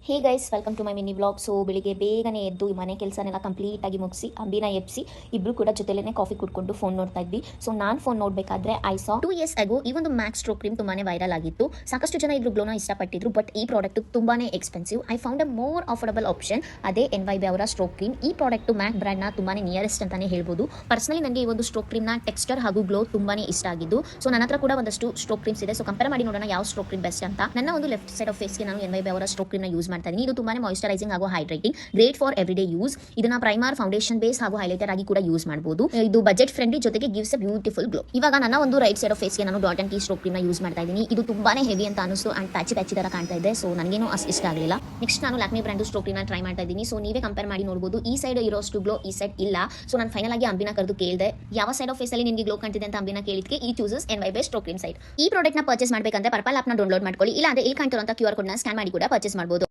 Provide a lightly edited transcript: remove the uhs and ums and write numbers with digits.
Hey guys, welcome to my mini vlog. So ಬೆಳಿಗ್ಗೆ ಬೇಗನೆ ಎದ್ದು ಈ ಮನೆ ಕೆಲಸನೆಲ್ಲ ಕಂಪ್ಲೀಟ್ ಆಗಿ ಮುಗಿಸಿ ಅಂಬಿನ ಎಬ್ಸಿ ಇಬ್ರು ಕೂಡ ಜೊತೆಲೇನೆ ಕಾಫಿ ಕುಡ್ಕೊಂಡು ಫೋನ್ ನೋಡ್ತಾ ಇದ್ವಿ. ಸೊ ನಾನು ಫೋನ್ ನೋಡಬೇಕಾದ್ರೆ ಐ ಸಾ 2 years ago ಈ ಒಂದು ಮ್ಯಾಕ್ಸ್ ಸ್ಟ್ರೋಕ್ ಕ್ರೀಮ್ ತುಂಬಾನೇ ವೈರಲ್ ಆಗಿತ್ತು. ಸಾಕಷ್ಟು ಜನ ಇದ್ರ ಗ್ಲೋನ ಇಷ್ಟಪಟ್ಟಿದ್ರು, ಬಟ್ ಈ ಪ್ರಾಡಕ್ಟ್ ತುಂಬಾನೇ expensive. I found a more affordable option, ಅದೇ NYB ಅವರ ಸ್ಟ್ರೋಕ್ ಕ್ರೀಮ್. ಈ ಪ್ರಾಡಕ್ಟ್ ಮ್ಯಾಕ್ ಬ್ರ್ಯಾಂಡ್ ನ ತುಂಬಾನೇ ನಿಯರೆಸ್ಟ್ ಅಂತಾನೆ ಹೇಳ್ಬೋದು. ಪರ್ಸನಲಿ ನನಗೆ ಈ ಒಂದು ಸ್ಟ್ರೋಕ್ ಕ್ರೀಮ್ ನ ಟೆಕ್ಸ್ಚರ್ ಹಾಗೂ ಗ್ಲೋ ತುಂಬಾನೇ ಇಷ್ಟ ಆಗಿದ್ದು. ಸೊ ನನ್ನ ಹತ್ರ ಕೂಡ ಒಂದಷ್ಟು ಸ್ಟ್ರೋಕ್ ಕ್ರೀಮ್ಸ್ ಇದೆ. ಸೊ ಕಂಪೇರ್ ಮಾಡಿ ನೋಡೋಣ ಯಾವ ಸ್ಟ್ರೋಕ್ ಕ್ರೀಮ್ ಬೆಸ್ಟ್ ಅಂತ. ನನ್ನ ಒಂದು ಲೆಫ್ಟ್ ಸೈಡ್ ಆಫ್ ಫೇಸ್ಗೆ ನಾನು NYB ಅವರ ಸ್ಟ್ರೋಕ್ ಕ್ರೀಮ್ ನ ಯೂಸ್ ಮಾಡ್ತಾ ಇದ್ದೀನಿ. ಇದು ತುಂಬಾನೇ ಮಾಯಿಶ್ಚರೈಸಿಂಗ್ ಹಾಗೂ hydrating, great for everyday use. ಇದನ್ನ ಪ್ರೈಮರ್, ಫೌಂಡೇಶನ್ ಬೇಸ್ ಹಾಗೂ ಹೈಲೈಟರ್ ಆಗಿ ಕೂಡ ಯೂಸ್ ಮಾಡಬಹುದು. ಇದು ಬಜೆಟ್ ಫ್ರೆಂಡ್ಲಿ, ಜೊತೆಗೆ ಗಿವ್ಸ್ ಅ ಬ್ಯೂಟಿಫುಲ್ ಗ್ಲೋ. ಇವಾಗ ನನ್ನ ಒಂದು ರೈಟ್ ಸೈಡ್ ಆಫ್ ಫೇಸ್ಗೆ ನಾನು dot and key stroke cream ನ ಯೂಸ್ ಮಾಡ್ತಾ ಇದ್ದೀನಿ. ಇದು ತುಂಬಾನೇ ಹೆವಿ ಅಂತ ಅನಿಸ್ತು ಅಂಡ್ ಪ್ಯಾಚಿ ತರ ಕಾಣ್ತಾ ಇದೆ. ಸೊ ನನಗೇನು ಅಷ್ಟು ಇಷ್ಟ ಆಗಲಿಲ್ಲ. ನೆಕ್ಸ್ಟ್ ನಾನು ಲ್ಯಾಕ್ಮಿ ಬ್ರ್ಯಾಂಡ್ ಸ್ಟ್ರೋಕ್ ಕ್ರೀಮ್ ನ ಟ್ರೈ ಮಾಡ್ತಾ ಇದ್ದೀನಿ. ಸೊ ನೀವೇ ಕಂಪೇರ್ ಮಾಡಿ ನೋಡಬಹುದು. ಈ ಸೈಡ್ ಇರೋಷ್ಟು ಗ್ಲೋ ಈ ಸೈಡ್ ಇಲ್ಲ. ಸೊ ನಾನು ಫೈನಲ್ ಆಗಿ ಅಂಬಿನ ಕರೆದು ಕೇಳಿದೆ, ಯಾವ ಸೈಡ್ ಆಫ್ ಫೇಸ್ ಅಲ್ಲಿ ನಿಮಗೆ ಗ್ಲೋ ಕಾಣ್ತಿದೆ ಅಂತ ಅಂಬಿನ ಕೇಳಿದ್ಕೆ ಈ chooses NYB stroke cream side. ಈ ಪ್ರಾಡಕ್ಟ್ ನ ಪರ್ಚೇಸ್ ಮಾಡಬೇಕಂದ್ರೆ ಪರ್ಪಲ್ ಆಪ್ ನ ಡೌನ್ಲೋಡ್ ಮಾಡ್ಕೊಳ್ಳಿ, ಇಲ್ಲ ಅಂದ್ರೆ ಇಲ್ಲಿ ಕಾಣ್ತಿರುವಂತ QR ಕೋಡ್ ನ ಸ್ಕ್ಯಾನ್ ಮಾಡಿ ಕೂಡ ಪರ್ಚೇಸ್ ಮಾಡಬಹುದು.